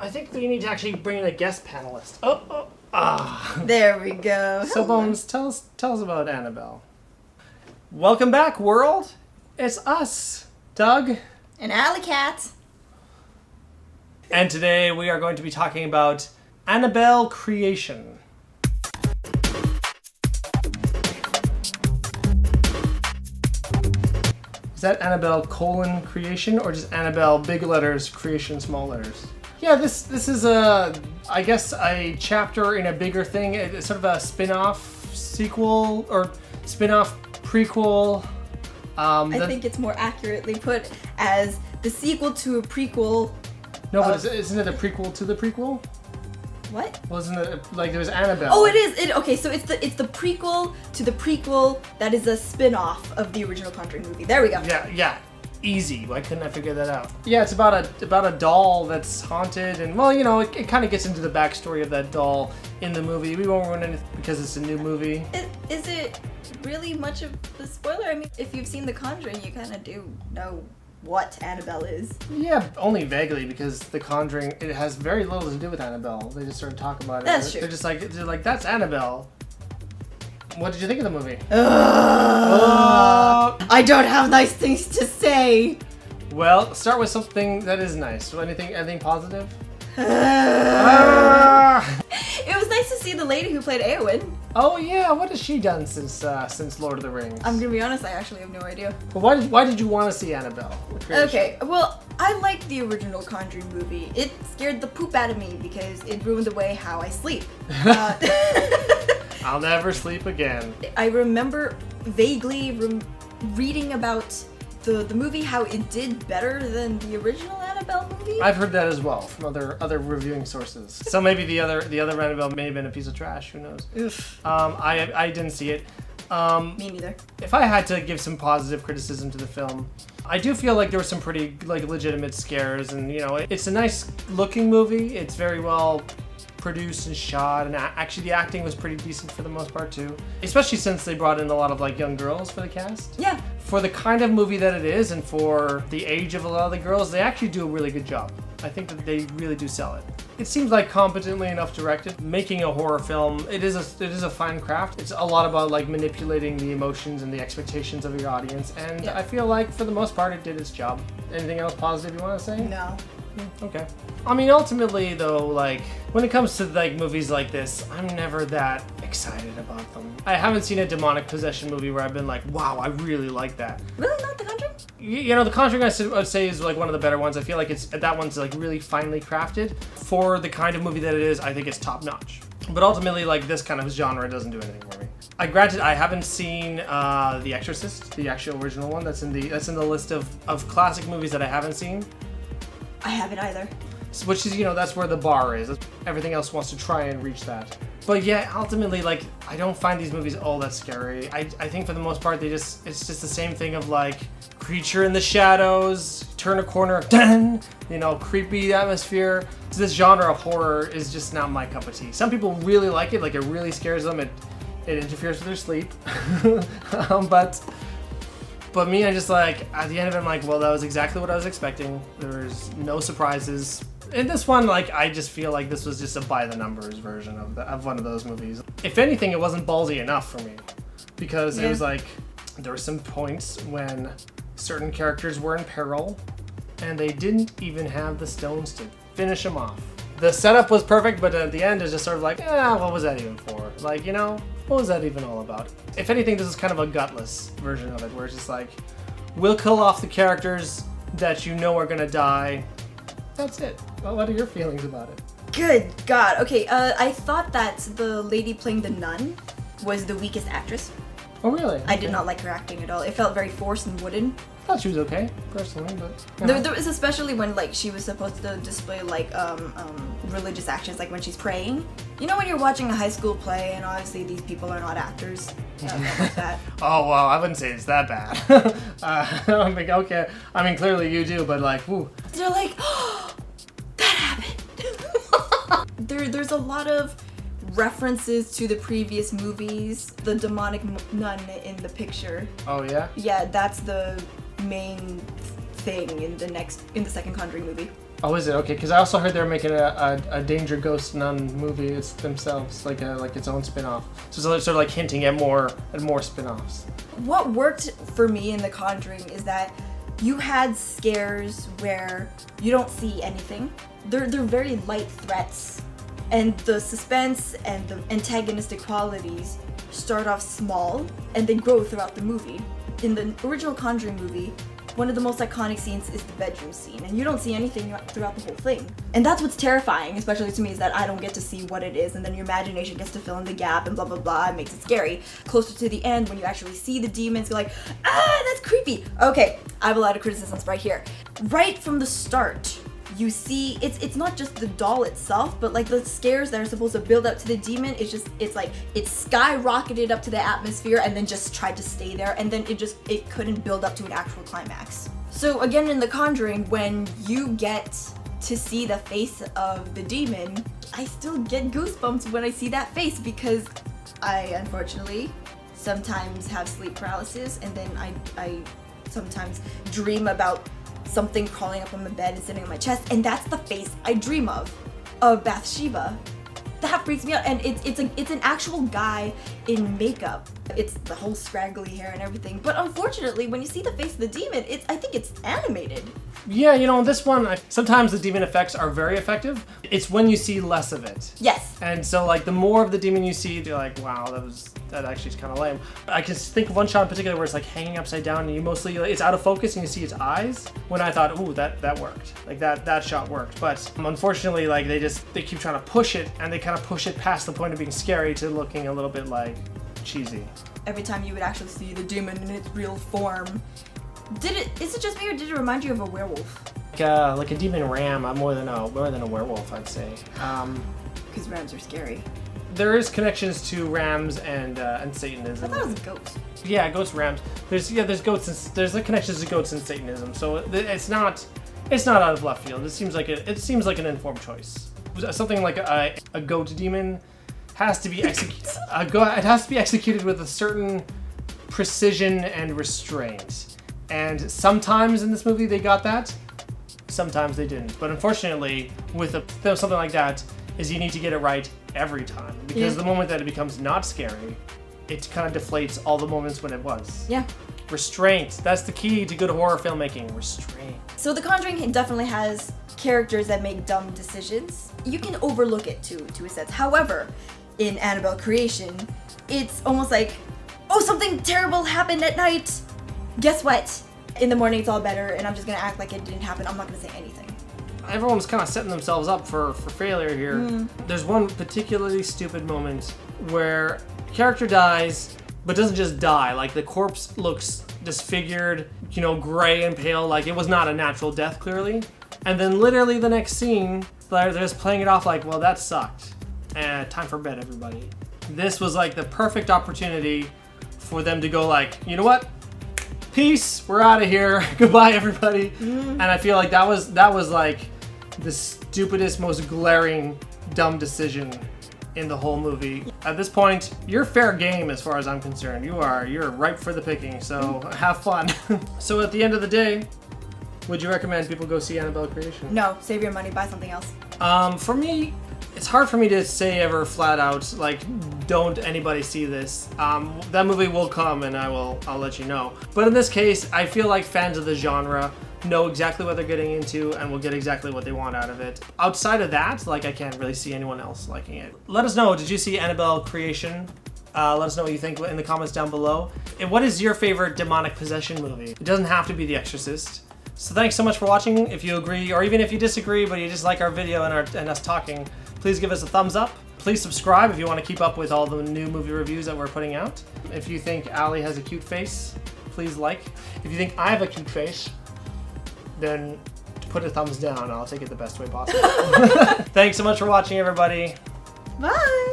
I think we need to actually bring in a guest panelist. There we go. So Bones, tell us about Annabelle. Welcome back, world. It's us, Doug. And Alley Cat. And today we are going to be talking about Annabelle creation. Is that Annabelle : creation, or just Annabelle big letters, creation small letters? Yeah, this is I guess a chapter in a bigger thing. It's sort of a spin-off sequel or spin-off prequel. I think it's more accurately put as the sequel to a prequel. No, but isn't it a prequel to the prequel? What? Wasn't it like there was Annabelle? Oh, it is. Okay, so it's the prequel to the prequel that is a spin-off of the original Conjuring movie. There we go. Yeah. Easy. Why couldn't I figure that out? Yeah, it's about a doll that's haunted, and well, you know, it kind of gets into the backstory of that doll in the movie. We won't ruin anything because it's a new movie. Is it really much of a spoiler? I mean, if you've seen The Conjuring, you kind of do know what Annabelle is. Yeah, only vaguely, because The Conjuring, it has very little to do with Annabelle. They just started talking about it. That's true. They're like, that's Annabelle. What did you think of the movie? I don't have nice things to say. Well, start with something that is nice. So anything positive? It was nice to see the lady who played Eowyn. Oh yeah, what has she done since Lord of the Rings? I'm gonna be honest, I actually have no idea. Well, why did you want to see Annabelle? Okay, well, I liked the original Conjuring movie. It scared the poop out of me because it ruined the way how I sleep. I'll never sleep again. I remember vaguely reading about the movie, how it did better than the original Annabelle movie. I've heard that as well from other reviewing sources. So maybe the other Annabelle may have been a piece of trash. Who knows? Oof. I didn't see it. Me neither. If I had to give some positive criticism to the film, I do feel like there were some pretty legitimate scares, and you know, it's a nice looking movie. It's very well produced and shot, and actually the acting was pretty decent for the most part too, especially since they brought in a lot of young girls for the cast. Yeah. For the kind of movie that it is, and for the age of a lot of the girls, they actually do a really good job. I think that they really do sell it. It seems like competently enough directed. Making a horror film, it is a fine craft. It's a lot about manipulating the emotions and the expectations of your audience, and yeah. I feel like for the most part it did its job. Anything else positive you want to say? No. Okay. I mean, ultimately though, when it comes to movies like this, I'm never that excited about them. I haven't seen a demonic possession movie where I've been like, wow, I really like that. Really? Not The Conjuring? You know, The Conjuring I would say is one of the better ones. I feel like that one's really finely crafted. For the kind of movie that it is, I think it's top notch. But ultimately, this kind of genre doesn't do anything for me. Granted, I haven't seen The Exorcist, the actual original one. That's in the list of classic movies that I haven't seen. I haven't either. Which is, that's where the bar is. Everything else wants to try and reach that. But yeah, ultimately, I don't find these movies all that scary. I think for the most part, it's just the same thing of creature in the shadows, turn a corner, dun, creepy atmosphere. So this genre of horror is just not my cup of tea. Some people really like it, it really scares them. It interferes with their sleep. But me, I'm just at the end of it, I'm well, that was exactly what I was expecting. There was no surprises. In this one, I just feel like this was just a by-the-numbers version of one of those movies. If anything, it wasn't ballsy enough for me. Because it was there were some points when certain characters were in peril, and they didn't even have the stones to finish them off. The setup was perfect, but at the end, it's just sort of what was that even for? What was that even all about? If anything, this is kind of a gutless version of it, where it's just we'll kill off the characters that are gonna die. That's it. Well, what are your feelings about it? Good God. Okay, I thought that the lady playing the nun was the weakest actress. Oh, really? I did not like her acting at all. It felt very forced and wooden. I thought she was okay, personally, but... There was especially when, she was supposed to display, religious actions, when she's praying. You know when you're watching a high school play, and obviously these people are not actors? Like that. Oh, well, I wouldn't say it's that bad. I'm okay. I mean, clearly you do, but, woo. They're oh, that happened! There's a lot of references to the previous movies. The demonic nun in the picture. Oh, yeah? Yeah, that's the main thing in the second Conjuring movie. Oh, is it? Okay, because I also heard they're making a Danger Ghost Nun movie. It's themselves, like its own spin-off. So it's sort of like hinting at more spin-offs. What worked for me in The Conjuring is that you had scares where you don't see anything. They're very light threats, and the suspense and the antagonistic qualities start off small and they grow throughout the movie. In the original Conjuring movie, one of the most iconic scenes is the bedroom scene, and you don't see anything throughout the whole thing. And that's what's terrifying, especially to me, is that I don't get to see what it is, and then your imagination gets to fill in the gap and blah blah blah, it makes it scary. Closer to the end, when you actually see the demons, you're like, ah, that's creepy. Okay, I have a lot of criticisms right here. Right from the start, you see it's not just the doll itself, but like the scares that are supposed to build up to the demon, it's skyrocketed up to the atmosphere and then just tried to stay there, and then it couldn't build up to an actual climax. So again, in The Conjuring, when you get to see the face of the demon, I still get goosebumps when I see that face, because I unfortunately sometimes have sleep paralysis, and then I sometimes dream about something crawling up on my bed and sitting on my chest, and that's the face I dream of Bathsheba. That freaks me out, and it's an actual guy in makeup. It's the whole scraggly hair and everything, but unfortunately, when you see the face of the demon, I think it's animated. Yeah, you know, this one, sometimes the demon effects are very effective. It's when you see less of it. Yes. And so, like, the more of the demon you see, you're like, wow, that actually is kind of lame. I can think of one shot in particular where it's like hanging upside down, and it's out of focus, and you see its eyes. When I thought, ooh, that worked. Like that shot worked. But unfortunately, like they keep trying to push it, and they kind of push it past the point of being scary to looking a little bit like cheesy. Every time you would actually see the demon in its real form, is it just me, or did it remind you of a werewolf? Like a demon ram, more than a werewolf, I'd say. Because rams are scary. There is connections to rams and Satanism. I thought it was goats. Yeah, goats, rams. There's goats and there's the connections to goats and Satanism. So it's not out of left field. It seems like an informed choice. Something like a goat demon has to be executed. It has to be executed with a certain precision and restraint. And sometimes in this movie they got that. Sometimes they didn't. But unfortunately, with something like that, is you need to get it right every time, because the moment that it becomes not scary, it kind of deflates all the moments when it was. Yeah. Restraint. That's the key to good horror filmmaking. Restraint. So The Conjuring definitely has characters that make dumb decisions. You can overlook it to a sense. However, in Annabelle Creation, it's almost like, oh, something terrible happened at night. Guess what? In the morning it's all better, and I'm just gonna act like it didn't happen. I'm not gonna say anything. Everyone's kind of setting themselves up for failure here. There's one particularly stupid moment where a character dies, but doesn't just die. Like, the corpse looks disfigured, gray and pale, like it was not a natural death, clearly. And then literally the next scene, they're just playing it off like, well, that sucked. And time for bed, everybody. This was like the perfect opportunity for them to go like, you know what? Peace, we're out of here. Goodbye, everybody. And I feel like that was like the stupidest, most glaring, dumb decision in the whole movie. At this point, you're fair game as far as I'm concerned. You're ripe for the picking, so have fun. So at the end of the day, would you recommend people go see Annabelle Creation? No, save your money, buy something else. For me, it's hard for me to say ever flat out, like, don't anybody see this. That movie will come and I'll let you know. But in this case, I feel like fans of the genre know exactly what they're getting into and will get exactly what they want out of it. Outside of that, like, I can't really see anyone else liking it. Let us know, did you see Annabelle Creation? Let us know what you think in the comments down below. And what is your favorite demonic possession movie? It doesn't have to be The Exorcist. So thanks so much for watching. If you agree, or even if you disagree, but you just like our video and us talking, please give us a thumbs up. Please subscribe if you want to keep up with all the new movie reviews that we're putting out. If you think Allie has a cute face, please like. If you think I have a cute face, then put a thumbs down. I'll take it the best way possible. Thanks so much for watching, everybody. Bye!